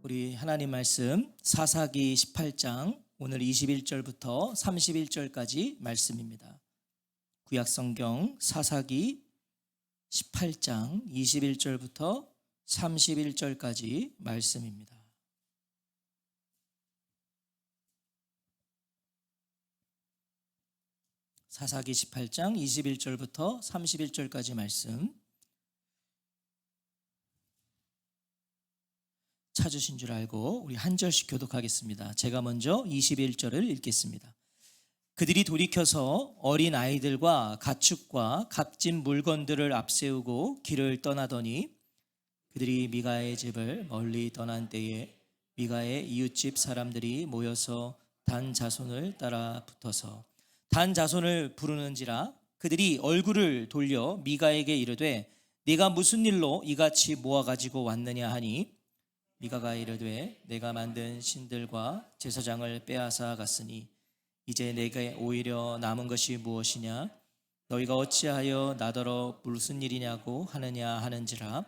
우리 하나님 말씀 사사기 18장 오늘 21절부터 31절까지 말씀입니다. 구약성경 사사기 18장 21절부터 31절까지 말씀입니다. 사사기 18장 21절부터 31절까지 말씀 찾으신 줄 알고 우리 한 절씩 교독하겠습니다. 제가 먼저 21절을 읽겠습니다. 그들이 돌이켜서 어린 아이들과 가축과 값진 물건들을 앞세우고 길을 떠나더니 그들이 미가의 집을 멀리 떠난 때에 미가의 이웃집 사람들이 모여서 단 자손을 따라 붙어서 단 자손을 부르는지라 그들이 얼굴을 돌려 미가에게 이르되 네가 무슨 일로 이같이 모아가지고 왔느냐 하니 미가가 이르되 내가 만든 신들과 제사장을 빼앗아 갔으니 이제 내게 오히려 남은 것이 무엇이냐 너희가 어찌하여 나더러 무슨 일이냐고 하느냐 하는지라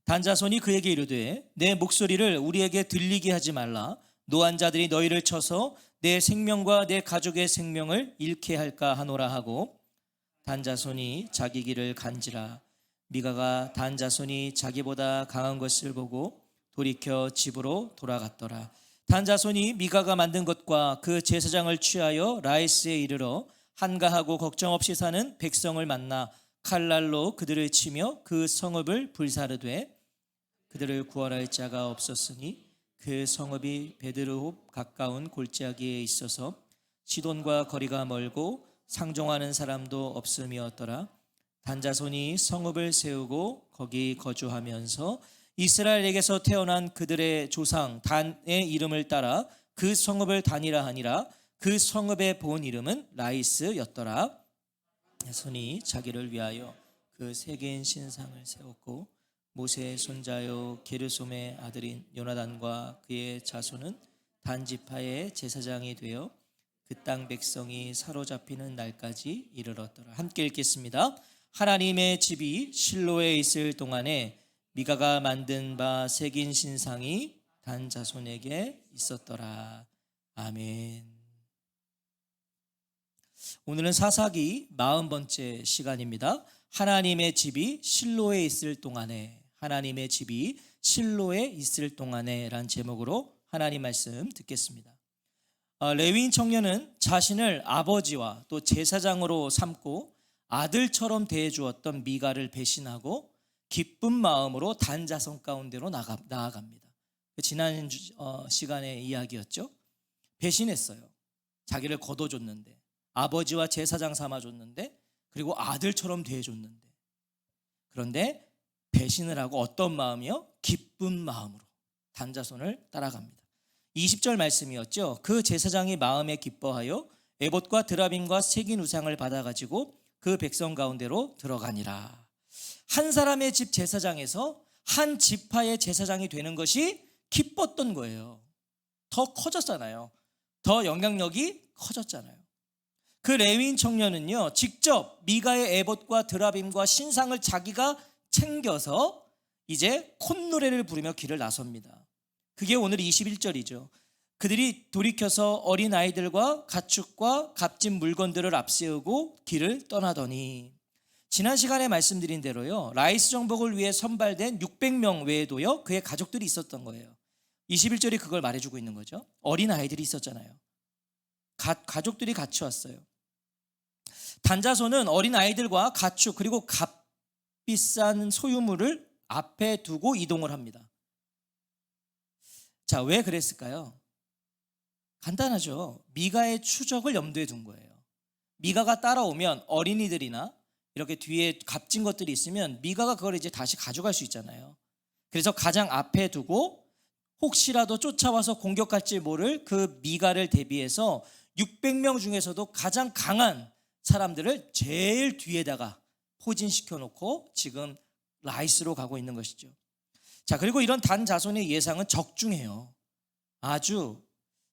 단자손이 그에게 이르되 내 목소리를 우리에게 들리게 하지 말라 노한 자들이 너희를 쳐서 내 생명과 내 가족의 생명을 잃게 할까 하노라 하고 단자손이 자기 길을 간지라 미가가 단자손이 자기보다 강한 것을 보고 돌이켜 집으로 돌아갔더라. 단자손이 미가가 만든 것과 그 제사장을 취하여 라이스에 이르러 한가하고 걱정 없이 사는 백성을 만나 칼날로 그들을 치며 그 성읍을 불사르되 그들을 구원할 자가 없었으니 그 성읍이 베드르홉 가까운 골짜기에 있어서 시돈과 거리가 멀고 상종하는 사람도 없음이었더라. 단자손이 성읍을 세우고 거기 거주하면서 이스라엘에게서 태어난 그들의 조상 단의 이름을 따라 그 성읍을 단이라 하니라. 그 성읍의 본 이름은 라이스였더라. 손이 자기를 위하여 그 세계인 신상을 세웠고 모세의 손자요 게르솜의 아들인 요나단과 그의 자손은 단 지파의 제사장이 되어 그 땅 백성이 사로잡히는 날까지 이르렀더라. 함께 읽겠습니다. 하나님의 집이 실로에 있을 동안에 미가가 만든 바 새긴 신상이 단 자손에게 있었더라. 아멘. 오늘은 사사기 40번째 시간입니다. 하나님의 집이 실로에 있을 동안에, 하나님의 집이 실로에 있을 동안에 란 제목으로 하나님 말씀 듣겠습니다. 레위인 청년은 자신을 아버지와 또 제사장으로 삼고 아들처럼 대해주었던 미가를 배신하고 기쁜 마음으로 단 자손 가운데로 나아갑니다. 지난 시간의 이야기였죠. 배신했어요. 자기를 거둬줬는데 아버지와 제사장 삼아줬는데 그리고 아들처럼 대해줬는데 그런데 배신을 하고 어떤 마음이요? 기쁜 마음으로 단 자손을 따라갑니다. 20절 말씀이었죠. 그 제사장이 마음에 기뻐하여 에봇과 드라빔과 새긴 우상을 받아가지고 그 백성 가운데로 들어가니라. 한 사람의 집 제사장에서 한 지파의 제사장이 되는 것이 기뻤던 거예요. 더 커졌잖아요. 더 영향력이 커졌잖아요. 그 레위인 청년은요 직접 미가의 에봇과 드라빔과 신상을 자기가 챙겨서 이제 콧노래를 부르며 길을 나섭니다. 그게 오늘 21절이죠. 그들이 돌이켜서 어린 아이들과 가축과 값진 물건들을 앞세우고 길을 떠나더니 지난 시간에 말씀드린 대로요 라이스 정복을 위해 선발된 600명 외에도요 그의 가족들이 있었던 거예요. 21절이 그걸 말해주고 있는 거죠. 어린 아이들이 있었잖아요. 가족들이 같이 왔어요. 단자손은 어린 아이들과 가축 그리고 값비싼 소유물을 앞에 두고 이동을 합니다. 자, 왜 그랬을까요? 간단하죠. 미가의 추적을 염두에 둔 거예요. 미가가 따라오면 어린이들이나 이렇게 뒤에 값진 것들이 있으면 미가가 그걸 이제 다시 가져갈 수 있잖아요. 그래서 가장 앞에 두고 혹시라도 쫓아와서 공격할지 모를 그 미가를 대비해서 600명 중에서도 가장 강한 사람들을 제일 뒤에다가 포진시켜 놓고 지금 라이스로 가고 있는 것이죠. 자, 그리고 이런 단 자손의 예상은 적중해요. 아주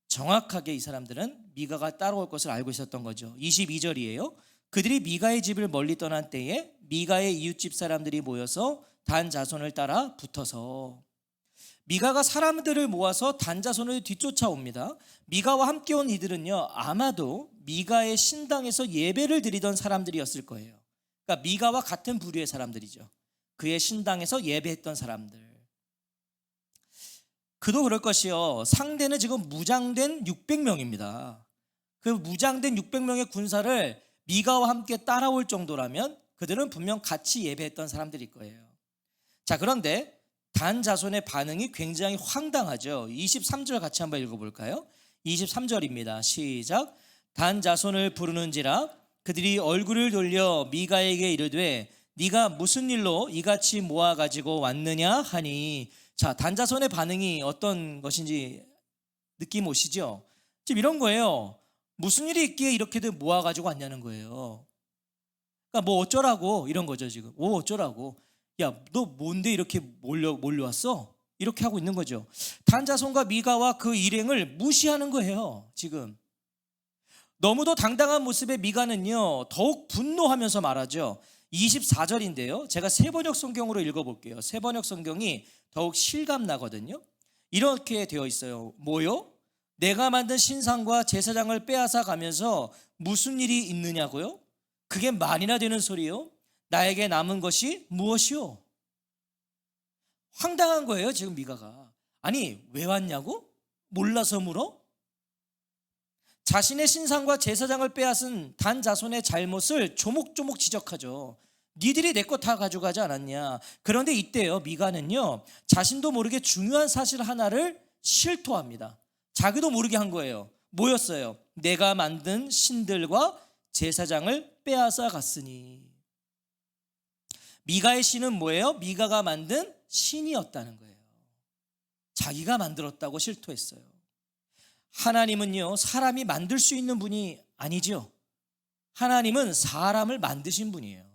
정확하게 이 사람들은 미가가 따라올 것을 알고 있었던 거죠. 22절이에요. 그들이 미가의 집을 멀리 떠난 때에 미가의 이웃집 사람들이 모여서 단 자손을 따라 붙어서 미가가 사람들을 모아서 단 자손을 뒤쫓아옵니다. 미가와 함께 온 이들은요, 아마도 미가의 신당에서 예배를 드리던 사람들이었을 거예요. 그러니까 미가와 같은 부류의 사람들이죠. 그의 신당에서 예배했던 사람들. 그도 그럴 것이요, 상대는 지금 무장된 600명입니다. 그 무장된 600명의 군사를 미가와 함께 따라올 정도라면 그들은 분명 같이 예배했던 사람들일 거예요. 자, 그런데 단 자손의 반응이 굉장히 황당하죠. 23절 같이 한번 읽어볼까요? 23절입니다. 시작. 단 자손을 부르는지라 그들이 얼굴을 돌려 미가에게 이르되 네가 무슨 일로 이같이 모아가지고 왔느냐 하니, 자, 단 자손의 반응이 어떤 것인지 느낌 오시죠? 지금 이런 거예요. 무슨 일이 있기에 이렇게들 모아가지고 왔냐는 거예요. 그러니까 뭐 어쩌라고 이런 거죠. 지금 뭐 어쩌라고, 야, 너 뭔데 이렇게 몰려왔어? 이렇게 하고 있는 거죠. 단 자손과 미가와 그 일행을 무시하는 거예요. 지금 너무도 당당한 모습의 미가는요, 더욱 분노하면서 말하죠. 24절인데요, 제가 세번역 성경으로 읽어볼게요. 세번역 성경이 더욱 실감나거든요. 이렇게 되어 있어요. 뭐요? 내가 만든 신상과 제사장을 빼앗아 가면서 무슨 일이 있느냐고요? 그게 말이나 되는 소리요? 나에게 남은 것이 무엇이요? 황당한 거예요 지금 미가가. 아니, 왜 왔냐고? 몰라서 물어? 자신의 신상과 제사장을 빼앗은 단 자손의 잘못을 조목조목 지적하죠. 니들이 내 거 다 가져가지 않았냐. 그런데 이때요, 미가는요, 자신도 모르게 중요한 사실 하나를 실토합니다. 자기도 모르게 한 거예요. 뭐였어요? 내가 만든 신들과 제사장을 빼앗아 갔으니. 미가의 신은 뭐예요? 미가가 만든 신이었다는 거예요. 자기가 만들었다고 실토했어요. 하나님은요, 사람이 만들 수 있는 분이 아니죠. 하나님은 사람을 만드신 분이에요.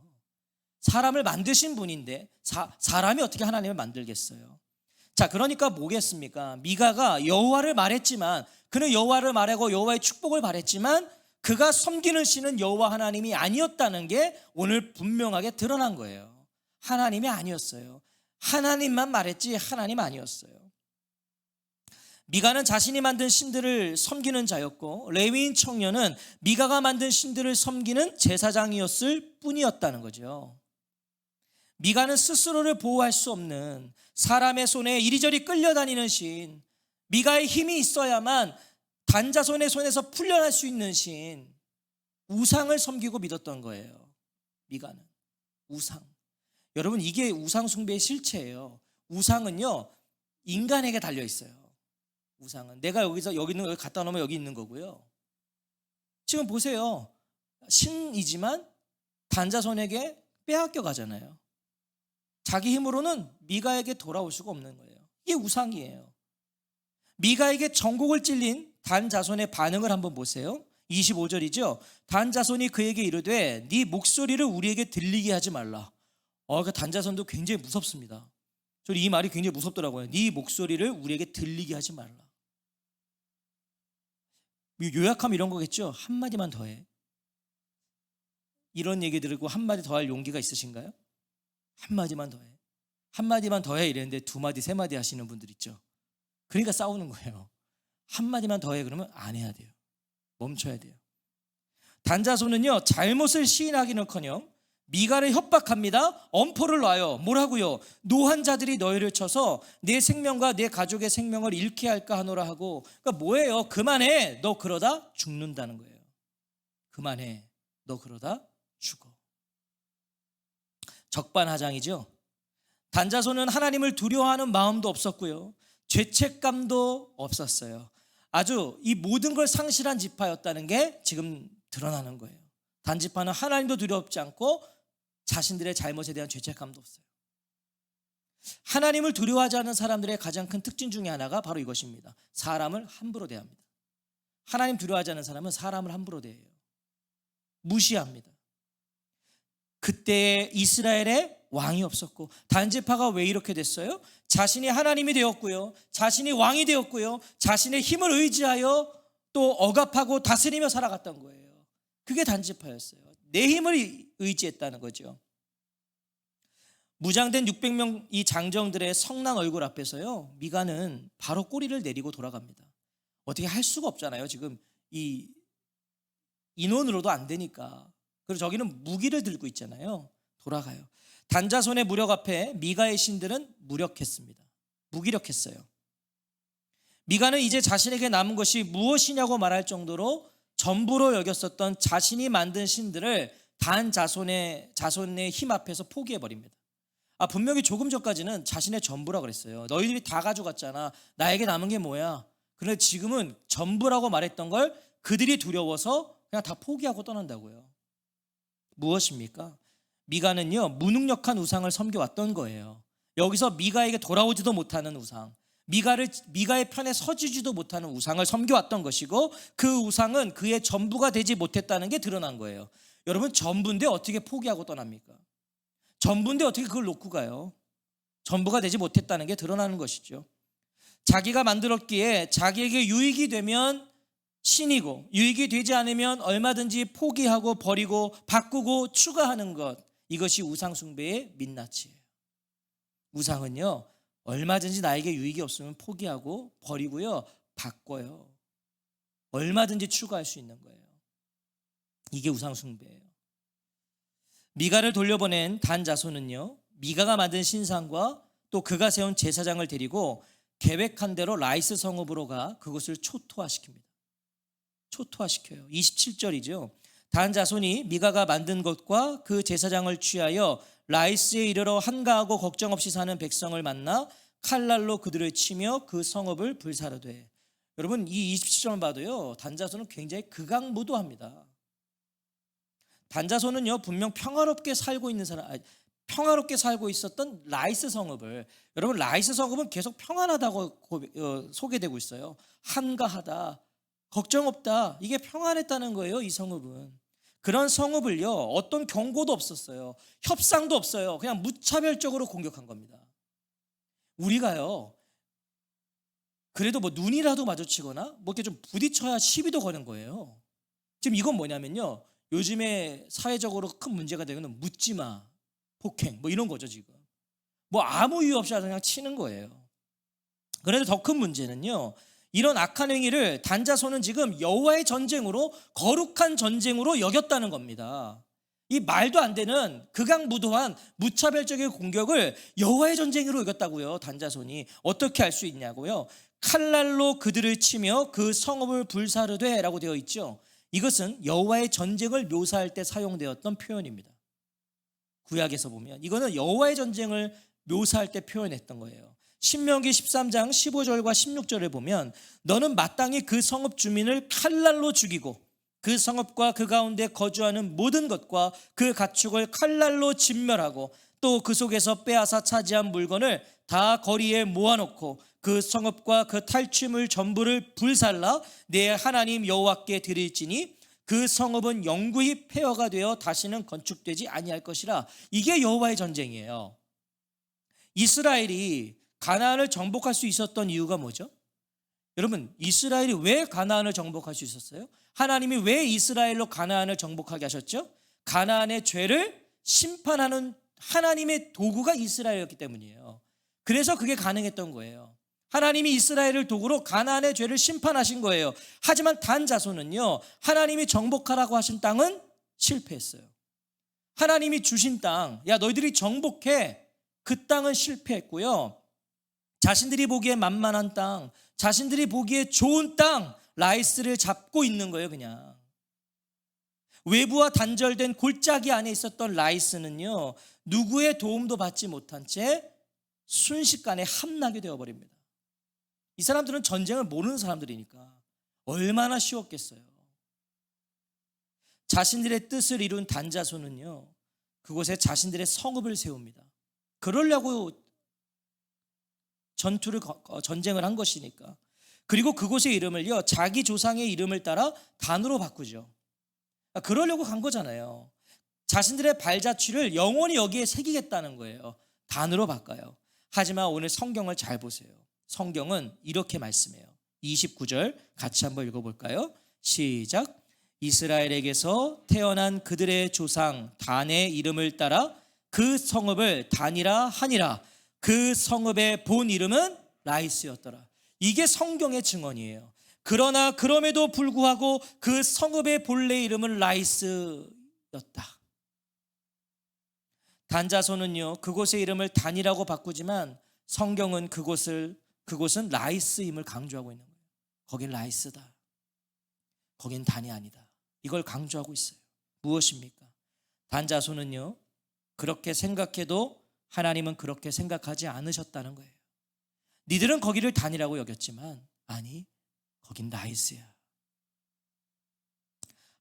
사람을 만드신 분인데 사람이 어떻게 하나님을 만들겠어요? 자, 그러니까 뭐겠습니까? 미가가 여호와를 말했지만, 그는 여호와를 말하고 여호와의 축복을 바랬지만 그가 섬기는 신은 여호와 하나님이 아니었다는 게 오늘 분명하게 드러난 거예요. 하나님이 아니었어요. 하나님만 말했지 하나님 아니었어요. 미가는 자신이 만든 신들을 섬기는 자였고, 레위인 청년은 미가가 만든 신들을 섬기는 제사장이었을 뿐이었다는 거죠. 미가는 스스로를 보호할 수 없는, 사람의 손에 이리저리 끌려다니는 신, 미가의 힘이 있어야만 단자손의 손에서 풀려날 수 있는 신, 우상을 섬기고 믿었던 거예요. 미가는 우상. 여러분, 이게 우상 숭배의 실체예요. 우상은요, 인간에게 달려 있어요. 우상은 내가 여기서 여기 있는 거 여기 갖다 놓으면 여기 있는 거고요. 지금 보세요, 신이지만 단자손에게 빼앗겨 가잖아요. 자기 힘으로는 미가에게 돌아올 수가 없는 거예요. 이게 우상이에요. 미가에게 전곡을 찔린 단자손의 반응을 한번 보세요. 25절이죠. 단자손이 그에게 이르되 네 목소리를 우리에게 들리게 하지 말라. 그 단자손도 굉장히 무섭습니다. 저는 이 말이 굉장히 무섭더라고요. 네 목소리를 우리에게 들리게 하지 말라. 요약하면 이런 거겠죠. 한마디만 더해. 이런 얘기 들고 한마디 더 할 용기가 있으신가요? 한마디만 더해. 한마디만 더해 이랬는데 두 마디 세 마디 하시는 분들 있죠. 그러니까 싸우는 거예요. 한마디만 더해 그러면 안 해야 돼요. 멈춰야 돼요. 단자손은요, 잘못을 시인하기는커녕 미가를 협박합니다. 엄포를 놔요. 뭐라고요? 노한 자들이 너희를 쳐서 내 생명과 내 가족의 생명을 잃게 할까 하노라 하고. 그러니까 뭐예요? 그만해. 너 그러다 죽는다는 거예요. 그만해. 너 그러다 죽어. 적반하장이죠. 단자손은 하나님을 두려워하는 마음도 없었고요, 죄책감도 없었어요. 아주 이 모든 걸 상실한 지파였다는 게 지금 드러나는 거예요. 단지파는 하나님도 두렵지 않고 자신들의 잘못에 대한 죄책감도 없어요. 하나님을 두려워하지 않는 사람들의 가장 큰 특징 중에 하나가 바로 이것입니다. 사람을 함부로 대합니다. 하나님 두려워하지 않는 사람은 사람을 함부로 대해요. 무시합니다. 그때 이스라엘에 왕이 없었고, 단지파가 왜 이렇게 됐어요? 자신이 하나님이 되었고요, 자신이 왕이 되었고요, 자신의 힘을 의지하여 또 억압하고 다스리며 살아갔던 거예요. 그게 단지파였어요. 내 힘을 의지했다는 거죠. 무장된 600명 이 장정들의 성난 얼굴 앞에서요, 미가는 바로 꼬리를 내리고 돌아갑니다. 어떻게 할 수가 없잖아요. 지금 이 인원으로도 안 되니까. 그리고 저기는 무기를 들고 있잖아요. 돌아가요. 단자손의 무력 앞에 미가의 신들은 무기력했어요. 미가는 이제 자신에게 남은 것이 무엇이냐고 말할 정도로 전부로 여겼었던 자신이 만든 신들을 자손의 힘 앞에서 포기해버립니다. 분명히 조금 전까지는 자신의 전부라 그랬어요. 너희들이 다 가져갔잖아. 나에게 남은 게 뭐야? 그런데 지금은 전부라고 말했던 걸 그들이 두려워서 그냥 다 포기하고 떠난다고요. 무엇입니까? 미가는요, 무능력한 우상을 섬겨왔던 거예요. 여기서 미가에게 돌아오지도 못하는 우상, 미가의 편에 서주지도 못하는 우상을 섬겨왔던 것이고, 그 우상은 그의 전부가 되지 못했다는 게 드러난 거예요. 여러분, 전부인데 어떻게 포기하고 떠납니까? 전부인데 어떻게 그걸 놓고 가요? 전부가 되지 못했다는 게 드러나는 것이죠. 자기가 만들었기에 자기에게 유익이 되면 신이고, 유익이 되지 않으면 얼마든지 포기하고 버리고 바꾸고 추가하는 것, 이것이 우상 숭배의 민낯이에요. 우상은요, 얼마든지 나에게 유익이 없으면 포기하고 버리고요, 바꿔요. 얼마든지 추가할 수 있는 거예요. 이게 우상 숭배예요. 미가를 돌려보낸 단 자손은요, 미가가 만든 신상과 또 그가 세운 제사장을 데리고 계획한 대로 라이스 성읍으로 가 그곳을 초토화시킵니다. 초토화시켜요. 27절이죠. 단 자손이 미가가 만든 것과 그 제사장을 취하여 라이스에 이르러 한가하고 걱정 없이 사는 백성을 만나 칼날로 그들을 치며 그 성읍을 불사르되. 여러분, 이 27절만 봐도요, 단 자손은 굉장히 극악무도합니다. 단 자손은요, 분명 평화롭게 살고 있었던 라이스 성읍을, 여러분, 라이스 성읍은 계속 평안하다고 소개되고 있어요. 한가하다, 걱정 없다, 이게 평안했다는 거예요. 이 성읍은. 그런 성읍을요, 어떤 경고도 없었어요. 협상도 없어요. 그냥 무차별적으로 공격한 겁니다. 우리가요, 그래도 뭐 눈이라도 마주치거나 뭐 이렇게 좀 부딪혀야 시비도 거는 거예요. 지금 이건 뭐냐면요, 요즘에 사회적으로 큰 문제가 되는 묻지마, 폭행, 뭐 이런 거죠. 지금 뭐 아무 이유 없이 그냥 치는 거예요. 그런데 더 큰 문제는요, 이런 악한 행위를 단자손은 지금 여호와의 전쟁으로, 거룩한 전쟁으로 여겼다는 겁니다. 이 말도 안 되는 극악무도한 무차별적인 공격을 여호와의 전쟁으로 여겼다고요. 단자손이. 어떻게 할 수 있냐고요. 칼날로 그들을 치며 그 성읍을 불사르되 라고 되어 있죠. 이것은 여호와의 전쟁을 묘사할 때 사용되었던 표현입니다. 구약에서 보면 이거는 여호와의 전쟁을 묘사할 때 표현했던 거예요. 신명기 13장 15절과 16절을 보면 너는 마땅히 그 성읍 주민을 칼날로 죽이고 그 성읍과 그 가운데 거주하는 모든 것과 그 가축을 칼날로 진멸하고 또 그 속에서 빼앗아 차지한 물건을 다 거리에 모아놓고 그 성읍과 그 탈취물 전부를 불살라 내 하나님 여호와께 드릴지니 그 성읍은 영구히 폐허가 되어 다시는 건축되지 아니할 것이라. 이게 여호와의 전쟁이에요. 이스라엘이 가나안을 정복할 수 있었던 이유가 뭐죠? 여러분, 이스라엘이 왜 가나안을 정복할 수 있었어요? 하나님이 왜 이스라엘로 가나안을 정복하게 하셨죠? 가나안의 죄를 심판하는 하나님의 도구가 이스라엘이었기 때문이에요. 그래서 그게 가능했던 거예요. 하나님이 이스라엘을 도구로 가나안의 죄를 심판하신 거예요. 하지만 단 자손은요, 하나님이 정복하라고 하신 땅은 실패했어요. 하나님이 주신 땅, 야 너희들이 정복해, 그 땅은 실패했고요. 자신들이 보기에 만만한 땅, 자신들이 보기에 좋은 땅, 라이스를 잡고 있는 거예요. 그냥 외부와 단절된 골짜기 안에 있었던 라이스는요, 누구의 도움도 받지 못한 채 순식간에 함락이 되어버립니다. 이 사람들은 전쟁을 모르는 사람들이니까 얼마나 쉬웠겠어요. 자신들의 뜻을 이룬 단자손은요, 그곳에 자신들의 성읍을 세웁니다. 그러려고 전쟁을 한 것이니까. 그리고 그곳의 이름을요, 자기 조상의 이름을 따라 단으로 바꾸죠. 그러려고 간 거잖아요. 자신들의 발자취를 영원히 여기에 새기겠다는 거예요. 단으로 바꿔요. 하지만 오늘 성경을 잘 보세요. 성경은 이렇게 말씀해요. 29절 같이 한번 읽어볼까요? 시작. 이스라엘에게서 태어난 그들의 조상 단의 이름을 따라 그 성읍을 다니라 하니라. 그 성읍의 본 이름은 라이스였더라. 이게 성경의 증언이에요. 그러나 그럼에도 불구하고 그 성읍의 본래 이름은 라이스였다. 단자손은요, 그곳의 이름을 단이라고 바꾸지만 성경은 그곳은 라이스임을 강조하고 있는 거예요. 거긴 라이스다. 거긴 단이 아니다. 이걸 강조하고 있어요. 무엇입니까? 단자손은요, 그렇게 생각해도 하나님은 그렇게 생각하지 않으셨다는 거예요. 니들은 거기를 단이라고 여겼지만 아니, 거긴 라이스야.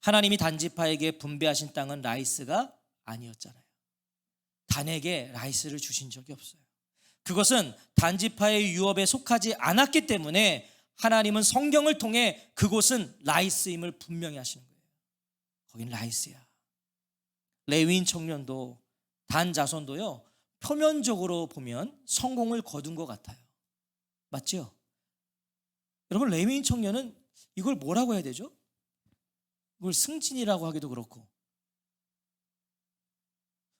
하나님이 단지파에게 분배하신 땅은 라이스가 아니었잖아요. 단에게 라이스를 주신 적이 없어요. 그것은 단지파의 유업에 속하지 않았기 때문에 하나님은 성경을 통해 그곳은 라이스임을 분명히 하시는 거예요. 거긴 라이스야. 레위인 청년도 단 자손도요, 표면적으로 보면 성공을 거둔 것 같아요. 맞죠? 여러분, 레위인 청년은 이걸 뭐라고 해야 되죠? 이걸 승진이라고 하기도 그렇고,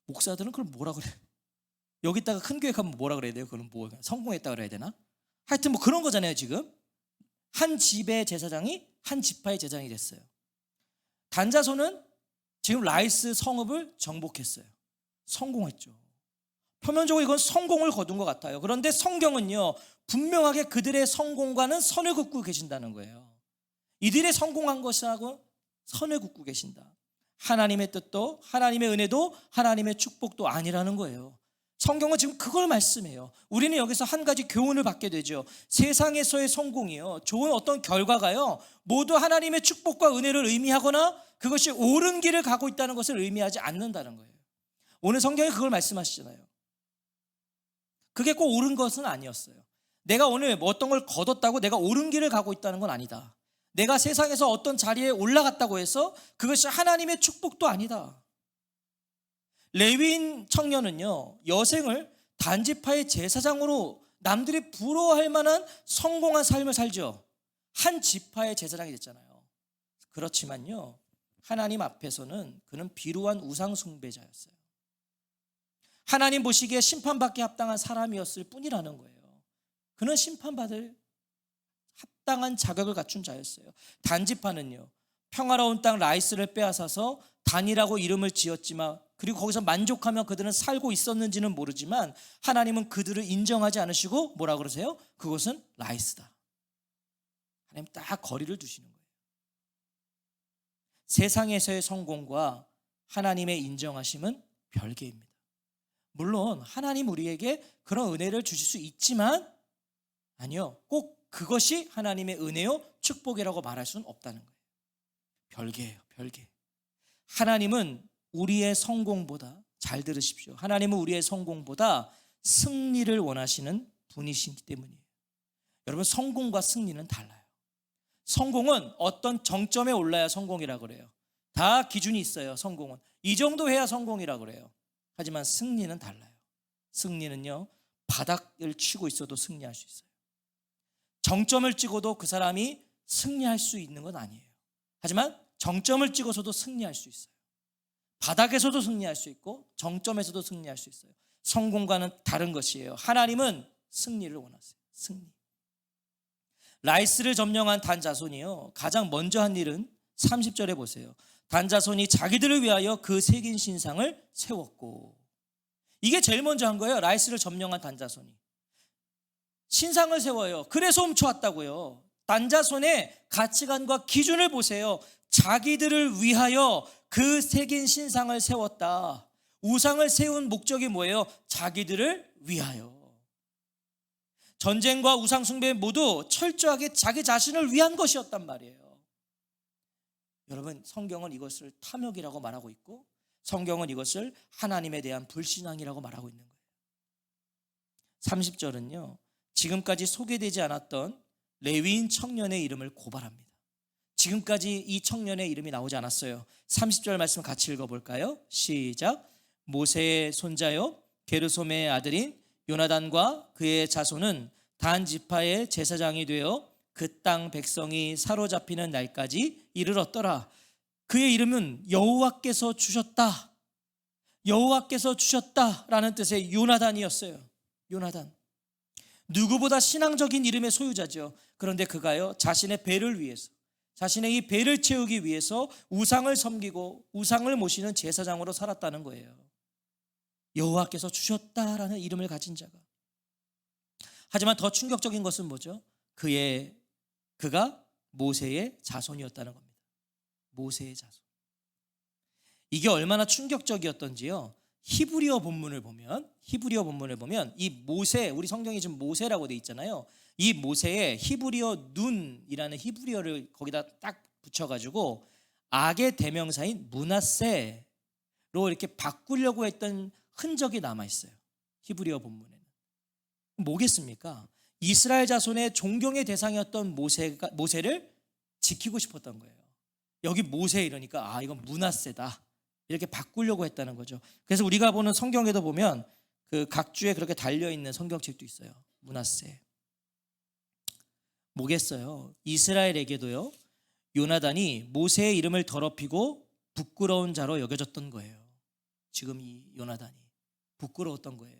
목사들은 그걸 뭐라 그래요? 여기다가 큰 교회 가면 뭐라 그래야 돼요? 그건 뭐 성공했다 그래야 되나? 하여튼 뭐 그런 거잖아요. 지금 한 집의 제사장이 한 지파의 제사장이 됐어요. 단자손은 지금 라이스 성읍을 정복했어요. 성공했죠. 표면적으로 이건 성공을 거둔 것 같아요. 그런데 성경은요, 분명하게 그들의 성공과는 선을 긋고 계신다는 거예요. 이들의 성공한 것하고 선을 긋고 계신다. 하나님의 뜻도 하나님의 은혜도 하나님의 축복도 아니라는 거예요. 성경은 지금 그걸 말씀해요. 우리는 여기서 한 가지 교훈을 받게 되죠. 세상에서의 성공이요, 좋은 어떤 결과가요, 모두 하나님의 축복과 은혜를 의미하거나 그것이 옳은 길을 가고 있다는 것을 의미하지 않는다는 거예요. 오늘 성경이 그걸 말씀하시잖아요. 그게 꼭 옳은 것은 아니었어요. 내가 오늘 뭐 어떤 걸 거뒀다고 내가 옳은 길을 가고 있다는 건 아니다. 내가 세상에서 어떤 자리에 올라갔다고 해서 그것이 하나님의 축복도 아니다. 레위인 청년은요, 여생을 단지파의 제사장으로 남들이 부러워할 만한 성공한 삶을 살죠. 한 지파의 제사장이 됐잖아요. 그렇지만요, 하나님 앞에서는 그는 비루한 우상 숭배자였어요. 하나님 보시기에 심판받기 합당한 사람이었을 뿐이라는 거예요. 그는 심판받을 합당한 자격을 갖춘 자였어요. 단지파는요, 평화로운 땅 라이스를 빼앗아서 단이라고 이름을 지었지만, 그리고 거기서 만족하며 그들은 살고 있었는지는 모르지만 하나님은 그들을 인정하지 않으시고 뭐라 그러세요? 그것은 라이스다. 하나님 딱 거리를 두시는 거예요. 세상에서의 성공과 하나님의 인정하심은 별개입니다. 물론 하나님 우리에게 그런 은혜를 주실 수 있지만 아니요, 꼭 그것이 하나님의 은혜요 축복이라고 말할 수는 없다는 거예요. 별개예요, 별개. 하나님은 우리의 성공보다, 잘 들으십시오, 하나님은 우리의 성공보다 승리를 원하시는 분이시기 때문이에요. 여러분, 성공과 승리는 달라요. 성공은 어떤 정점에 올라야 성공이라고 그래요. 다 기준이 있어요. 성공은 이 정도 해야 성공이라고 그래요. 하지만 승리는 달라요. 승리는요, 바닥을 치고 있어도 승리할 수 있어요. 정점을 찍어도 그 사람이 승리할 수 있는 건 아니에요. 하지만 정점을 찍어서도 승리할 수 있어요. 바닥에서도 승리할 수 있고 정점에서도 승리할 수 있어요. 성공과는 다른 것이에요. 하나님은 승리를 원하세요. 승리. 라이스를 점령한 단자손이요, 가장 먼저 한 일은 30절에 보세요. 단자손이 자기들을 위하여 그 새긴 신상을 세웠고, 이게 제일 먼저 한 거예요. 라이스를 점령한 단자손이 신상을 세워요. 그래서 훔쳐왔다고요. 단자손의 가치관과 기준을 보세요. 자기들을 위하여 그 새긴 신상을 세웠다. 우상을 세운 목적이 뭐예요? 자기들을 위하여. 전쟁과 우상 숭배 모두 철저하게 자기 자신을 위한 것이었단 말이에요. 여러분, 성경은 이것을 탐욕이라고 말하고 있고 성경은 이것을 하나님에 대한 불신앙이라고 말하고 있는 거예요. 30절은요, 지금까지 소개되지 않았던 레위인 청년의 이름을 고발합니다. 지금까지 이 청년의 이름이 나오지 않았어요. 30절 말씀 같이 읽어볼까요? 시작. 모세의 손자요 게르솜의 아들인 요나단과 그의 자손은 단 지파의 제사장이 되어 그 땅 백성이 사로잡히는 날까지 이르렀더라. 그의 이름은 여호와께서 주셨다. 여호와께서 주셨다라는 뜻의 요나단이었어요. 요나단. 누구보다 신앙적인 이름의 소유자죠. 그런데 그가요, 자신의 배를 위해서, 자신의 이 배를 채우기 위해서 우상을 섬기고 우상을 모시는 제사장으로 살았다는 거예요. 여호와께서 주셨다라는 이름을 가진 자가. 하지만 더 충격적인 것은 뭐죠? 그가 모세의 자손이었다는 겁니다. 모세의 자손. 이게 얼마나 충격적이었던지요, 히브리어 본문을 보면 이 모세, 우리 성경이 지금 모세라고 돼 있잖아요. 이 모세의 히브리어 눈이라는 히브리어를 거기다 딱 붙여가지고 악의 대명사인 므낫세로 이렇게 바꾸려고 했던 흔적이 남아있어요. 히브리어 본문에는. 뭐겠습니까? 이스라엘 자손의 존경의 대상이었던 모세를 지키고 싶었던 거예요. 여기 모세 이러니까 이건 므낫세다 이렇게 바꾸려고 했다는 거죠. 그래서 우리가 보는 성경에도 보면 그 각주에 그렇게 달려있는 성경책도 있어요. 므낫세. 뭐겠어요? 이스라엘에게도요, 요나단이 모세의 이름을 더럽히고 부끄러운 자로 여겨졌던 거예요. 지금 이 요나단이 부끄러웠던 거예요.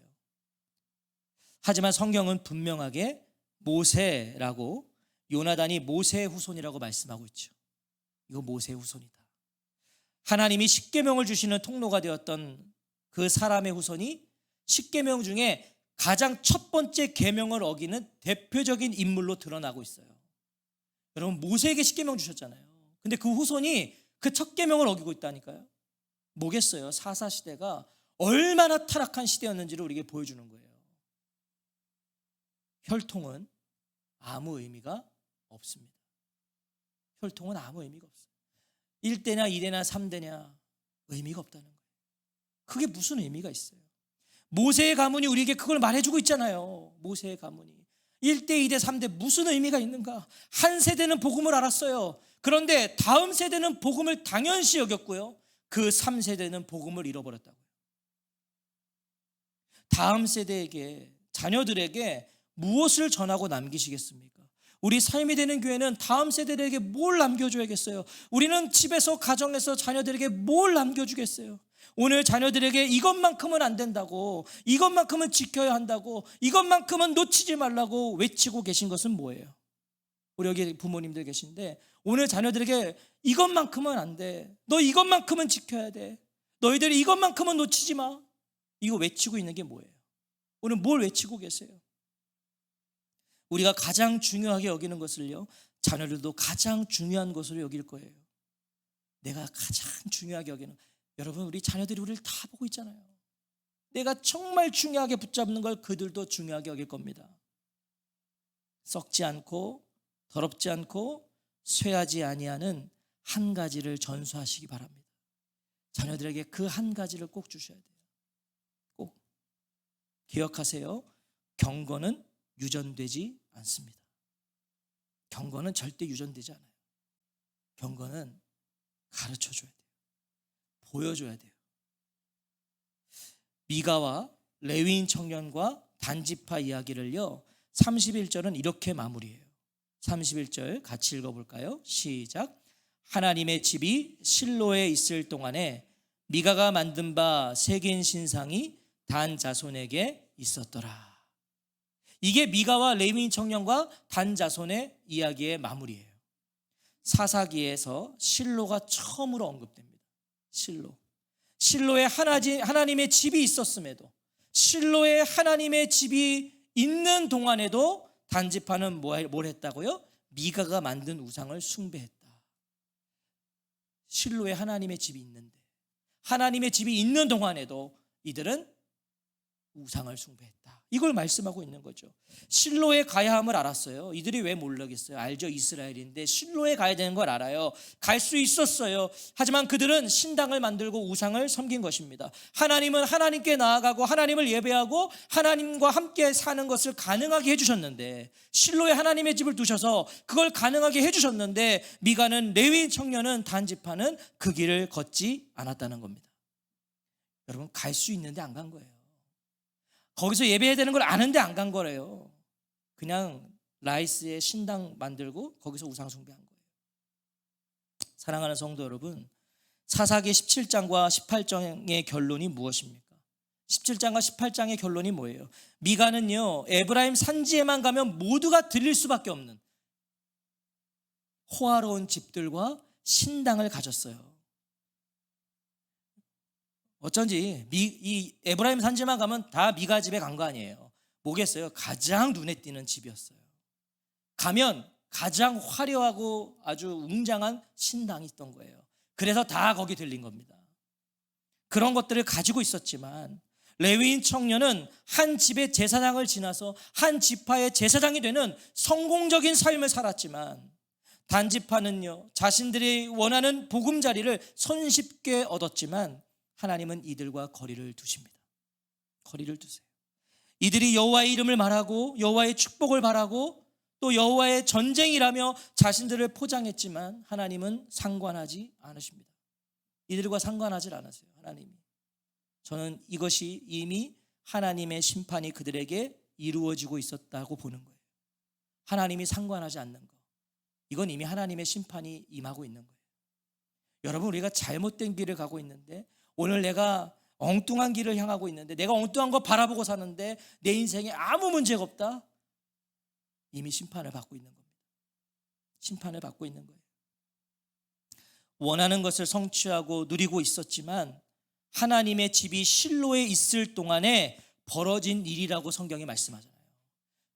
하지만 성경은 분명하게 모세라고, 요나단이 모세의 후손이라고 말씀하고 있죠. 이거 모세의 후손이다. 하나님이 십계명을 주시는 통로가 되었던 그 사람의 후손이 십계명 중에 가장 첫 번째 계명을 어기는 대표적인 인물로 드러나고 있어요. 여러분, 모세에게 십계명 주셨잖아요. 근데 그 후손이 그 첫 계명을 어기고 있다니까요. 뭐겠어요? 사사시대가 얼마나 타락한 시대였는지를 우리에게 보여주는 거예요. 혈통은 아무 의미가 없습니다. 혈통은 아무 의미가 없어요. 1대냐 2대냐 3대냐 의미가 없다는 거예요. 그게 무슨 의미가 있어요? 모세의 가문이 우리에게 그걸 말해주고 있잖아요. 모세의 가문이 1대 2대 3대 무슨 의미가 있는가? 한 세대는 복음을 알았어요. 그런데 다음 세대는 복음을 당연시 여겼고요, 그 3세대는 복음을 잃어버렸다고요. 다음 세대에게, 자녀들에게 무엇을 전하고 남기시겠습니까? 우리 삶이 되는 교회는 다음 세대들에게 뭘 남겨줘야겠어요? 우리는 집에서, 가정에서 자녀들에게 뭘 남겨주겠어요? 오늘 자녀들에게 이것만큼은 안 된다고, 이것만큼은 지켜야 한다고, 이것만큼은 놓치지 말라고 외치고 계신 것은 뭐예요? 우리 여기 부모님들 계신데 오늘 자녀들에게 이것만큼은 안 돼, 너 이것만큼은 지켜야 돼, 너희들이 이것만큼은 놓치지 마, 이거 외치고 있는 게 뭐예요? 오늘 뭘 외치고 계세요? 우리가 가장 중요하게 여기는 것을요, 자녀들도 가장 중요한 것으로 여길 거예요. 내가 가장 중요하게 여기는, 여러분, 우리 자녀들이 우리를 다 보고 있잖아요. 내가 정말 중요하게 붙잡는 걸 그들도 중요하게 여길 겁니다. 썩지 않고 더럽지 않고 쇠하지 아니하는 한 가지를 전수하시기 바랍니다. 자녀들에게 그 한 가지를 꼭 주셔야 돼요. 꼭 기억하세요. 경건은 유전되지 않습니다. 경건은 절대 유전되지 않아요. 경건은 가르쳐줘야 돼요. 보여줘야 돼요. 미가와 레위인 청년과 단지파 이야기를요, 31절은 이렇게 마무리해요. 31절 같이 읽어볼까요? 시작. 하나님의 집이 실로에 있을 동안에 미가가 만든 바 새긴 신상이 단 자손에게 있었더라. 이게 미가와 레위인 청년과 단 자손의 이야기의 마무리예요. 사사기에서 실로가 처음으로 언급됩니다. 실로에 하나님의 집이 있었음에도, 실로에 하나님의 집이 있는 동안에도 단지파는 뭘 했다고요? 미가가 만든 우상을 숭배했다. 실로에 하나님의 집이 있는데, 하나님의 집이 있는 동안에도 이들은 우상을 숭배했다. 이걸 말씀하고 있는 거죠. 실로에 가야 함을 알았어요. 이들이 왜 모르겠어요? 알죠. 이스라엘인데 실로에 가야 되는 걸 알아요. 갈 수 있었어요. 하지만 그들은 신당을 만들고 우상을 섬긴 것입니다. 하나님은 하나님께 나아가고 하나님을 예배하고 하나님과 함께 사는 것을 가능하게 해주셨는데, 실로에 하나님의 집을 두셔서 그걸 가능하게 해주셨는데, 미가는, 레위 청년은, 단지파는 그 길을 걷지 않았다는 겁니다. 여러분, 갈 수 있는데 안 간 거예요. 거기서 예배해야 되는 걸 아는데 안 간 거래요. 그냥 라이스에 신당 만들고 거기서 우상 숭배한 거예요. 사랑하는 성도 여러분, 사사기 17장과 18장의 결론이 무엇입니까? 17장과 18장의 결론이 뭐예요? 미가는요, 에브라임 산지에만 가면 모두가 들릴 수밖에 없는 호화로운 집들과 신당을 가졌어요. 어쩐지 이 에브라임 산지만 가면 다 미가 집에 간 거 아니에요. 뭐겠어요? 가장 눈에 띄는 집이었어요. 가면 가장 화려하고 아주 웅장한 신당이 있던 거예요. 그래서 다 거기 들린 겁니다. 그런 것들을 가지고 있었지만 레위인 청년은 한 집의 제사장을 지나서 한 지파의 제사장이 되는 성공적인 삶을 살았지만, 단지파는요, 자신들이 원하는 보금자리를 손쉽게 얻었지만 하나님은 이들과 거리를 두십니다. 거리를 두세요. 이들이 여호와의 이름을 말하고 여호와의 축복을 바라고 또 여호와의 전쟁이라며 자신들을 포장했지만 하나님은 상관하지 않으십니다. 이들과 상관하지 않으세요. 하나님이. 저는 이것이 이미 하나님의 심판이 그들에게 이루어지고 있었다고 보는 거예요. 하나님이 상관하지 않는 거, 이건 이미 하나님의 심판이 임하고 있는 거예요. 여러분, 우리가 잘못된 길을 가고 있는데, 오늘 내가 엉뚱한 길을 향하고 있는데, 내가 엉뚱한 거 바라보고 사는데 내 인생에 아무 문제가 없다, 이미 심판을 받고 있는 겁니다. 심판을 받고 있는 거예요. 원하는 것을 성취하고 누리고 있었지만 하나님의 집이 실로에 있을 동안에 벌어진 일이라고 성경이 말씀하잖아요.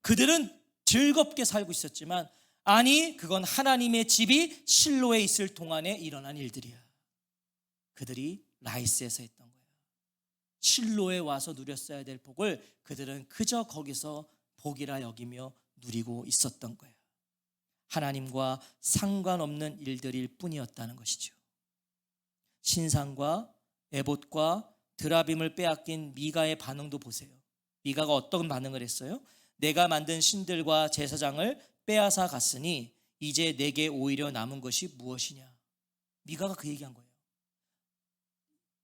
그들은 즐겁게 살고 있었지만, 아니, 그건 하나님의 집이 실로에 있을 동안에 일어난 일들이야. 그들이 라이스에서 했던 거야. 실로에 와서 누렸어야 될 복을 그들은 그저 거기서 복이라 여기며 누리고 있었던 거야. 하나님과 상관없는 일들일 뿐이었다는 것이죠. 신상과 에봇과 드라빔을 빼앗긴 미가의 반응도 보세요. 미가가 어떤 반응을 했어요? 내가 만든 신들과 제사장을 빼앗아 갔으니 이제 내게 오히려 남은 것이 무엇이냐. 미가가 그 얘기한 거예요.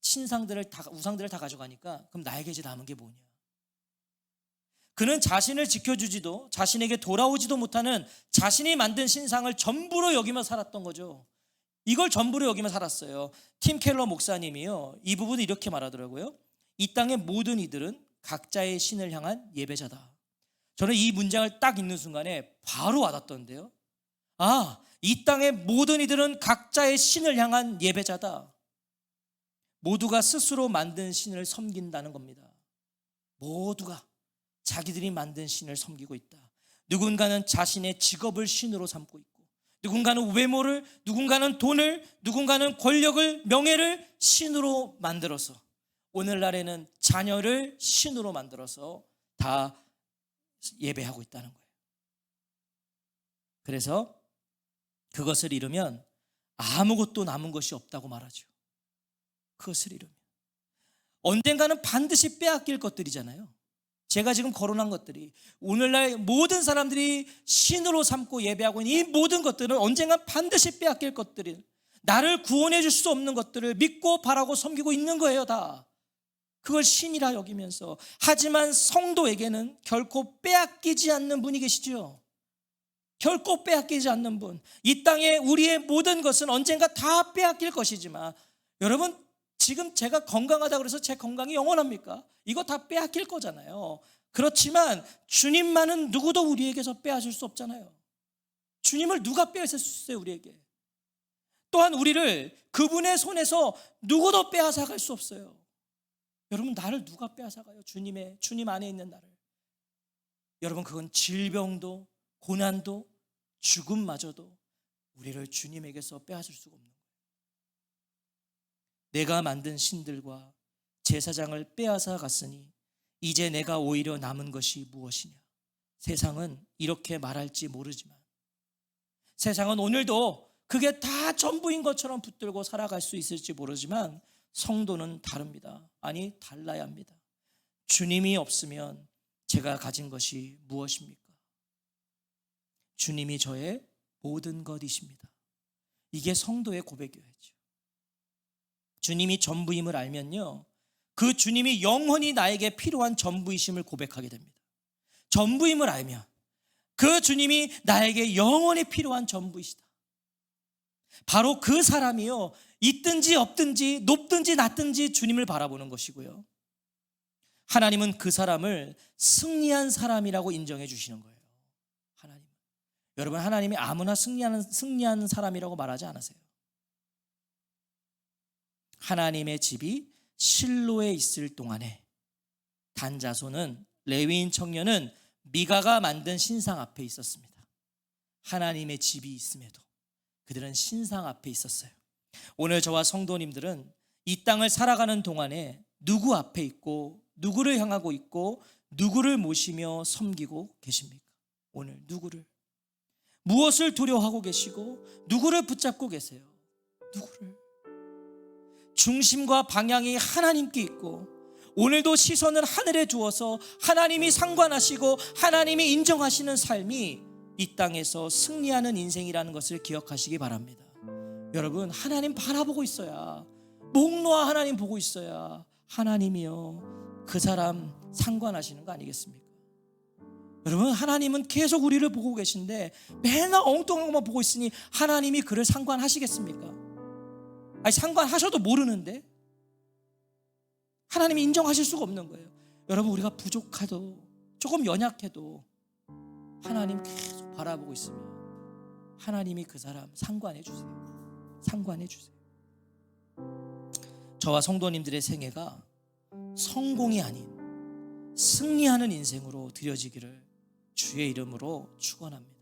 신상들을 다, 우상들을 다 가져가니까 그럼 나에게 이제 남은 게 뭐냐. 그는 자신을 지켜주지도 자신에게 돌아오지도 못하는 자신이 만든 신상을 전부로 여기며 살았던 거죠. 이걸 전부로 여기며 살았어요. 팀 켈러 목사님이요, 이 부분을 이렇게 말하더라고요. 이 땅의 모든 이들은 각자의 신을 향한 예배자다. 저는 이 문장을 딱 읽는 순간에 바로 와닿던데요. 아, 이 땅의 모든 이들은 각자의 신을 향한 예배자다. 모두가 스스로 만든 신을 섬긴다는 겁니다. 모두가 자기들이 만든 신을 섬기고 있다. 누군가는 자신의 직업을 신으로 삼고 있고, 누군가는 외모를, 누군가는 돈을, 누군가는 권력을, 명예를 신으로 만들어서, 오늘날에는 자녀를 신으로 만들어서 다 예배하고 있다는 거예요. 그래서 그것을 잃으면 아무것도 남은 것이 없다고 말하죠. 그것을 잃으면 언젠가는 반드시 빼앗길 것들이잖아요. 제가 지금 거론한 것들이 오늘날 모든 사람들이 신으로 삼고 예배하고 있는 이 모든 것들은 언젠가 반드시 빼앗길 것들이, 나를 구원해 줄 수 없는 것들을 믿고 바라고 섬기고 있는 거예요. 다 그걸 신이라 여기면서. 하지만 성도에게는 결코 빼앗기지 않는 분이 계시죠. 결코 빼앗기지 않는 분. 이 땅에 우리의 모든 것은 언젠가 다 빼앗길 것이지만, 여러분, 지금 제가 건강하다고 그래서 제 건강이 영원합니까? 이거 다 빼앗길 거잖아요. 그렇지만 주님만은 누구도 우리에게서 빼앗을 수 없잖아요. 주님을 누가 빼앗을 수 있어요, 우리에게? 또한 우리를 그분의 손에서 누구도 빼앗아갈 수 없어요. 여러분, 나를 누가 빼앗아가요? 주님 안에 있는 나를. 여러분, 그건 질병도 고난도 죽음마저도 우리를 주님에게서 빼앗을 수가 없는 거예요. 내가 만든 신들과 제사장을 빼앗아 갔으니 이제 내가 오히려 남은 것이 무엇이냐. 세상은 이렇게 말할지 모르지만, 세상은 오늘도 그게 다 전부인 것처럼 붙들고 살아갈 수 있을지 모르지만, 성도는 다릅니다. 아니, 달라야 합니다. 주님이 없으면 제가 가진 것이 무엇입니까? 주님이 저의 모든 것이십니다. 이게 성도의 고백이어야죠. 주님이 전부임을 알면요, 그 주님이 영원히 나에게 필요한 전부이심을 고백하게 됩니다. 전부임을 알면 그 주님이 나에게 영원히 필요한 전부이시다. 바로 그 사람이요, 있든지 없든지 높든지 낮든지 주님을 바라보는 것이고요, 하나님은 그 사람을 승리한 사람이라고 인정해 주시는 거예요. 하나님, 여러분, 하나님이 아무나 승리한 사람이라고 말하지 않으세요. 하나님의 집이 실로에 있을 동안에 단자손은, 레위인 청년은 미가가 만든 신상 앞에 있었습니다. 하나님의 집이 있음에도 그들은 신상 앞에 있었어요. 오늘 저와 성도님들은 이 땅을 살아가는 동안에 누구 앞에 있고 누구를 향하고 있고 누구를 모시며 섬기고 계십니까? 오늘 누구를, 무엇을 두려워하고 계시고 누구를 붙잡고 계세요? 누구를? 중심과 방향이 하나님께 있고 오늘도 시선을 하늘에 두어서 하나님이 상관하시고 하나님이 인정하시는 삶이 이 땅에서 승리하는 인생이라는 것을 기억하시기 바랍니다. 여러분, 하나님 바라보고 있어야, 목 놓아 하나님 보고 있어야 하나님이요, 그 사람 상관하시는 거 아니겠습니까? 여러분, 하나님은 계속 우리를 보고 계신데 맨날 엉뚱한 것만 보고 있으니 하나님이 그를 상관하시겠습니까? 아니, 상관하셔도 모르는데 하나님이 인정하실 수가 없는 거예요. 여러분, 우리가 부족하도 조금 연약해도 하나님 계속 바라보고 있으면 하나님이 그 사람 상관해 주세요. 상관해 주세요. 저와 성도님들의 생애가 성공이 아닌 승리하는 인생으로 드려지기를 주의 이름으로 축원합니다.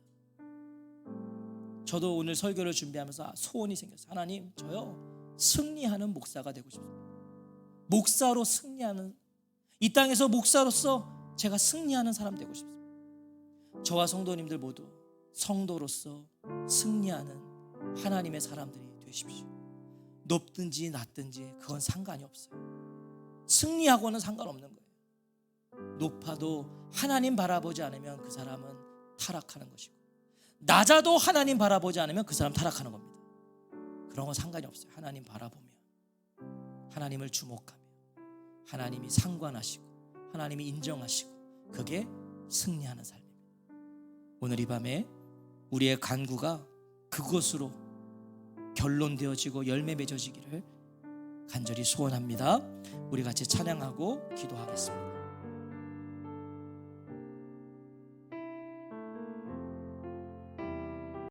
저도 오늘 설교를 준비하면서 소원이 생겼어요. 하나님, 저요 승리하는 목사가 되고 싶습니다. 목사로 승리하는, 이 땅에서 목사로서 제가 승리하는 사람 되고 싶습니다. 저와 성도님들 모두 성도로서 승리하는 하나님의 사람들이 되십시오. 높든지 낮든지 그건 상관이 없어요. 승리하고는 상관없는 거예요. 높아도 하나님 바라보지 않으면 그 사람은 타락하는 것이고, 낮아도 하나님 바라보지 않으면 그 사람 타락하는 겁니다. 그런 건 상관이 없어요. 하나님 바라보면, 하나님을 주목하며, 하나님이 상관하시고 하나님이 인정하시고, 그게 승리하는 삶입니다. 오늘 이 밤에 우리의 간구가 그것으로 결론되어지고 열매 맺어지기를 간절히 소원합니다. 우리 같이 찬양하고 기도하겠습니다.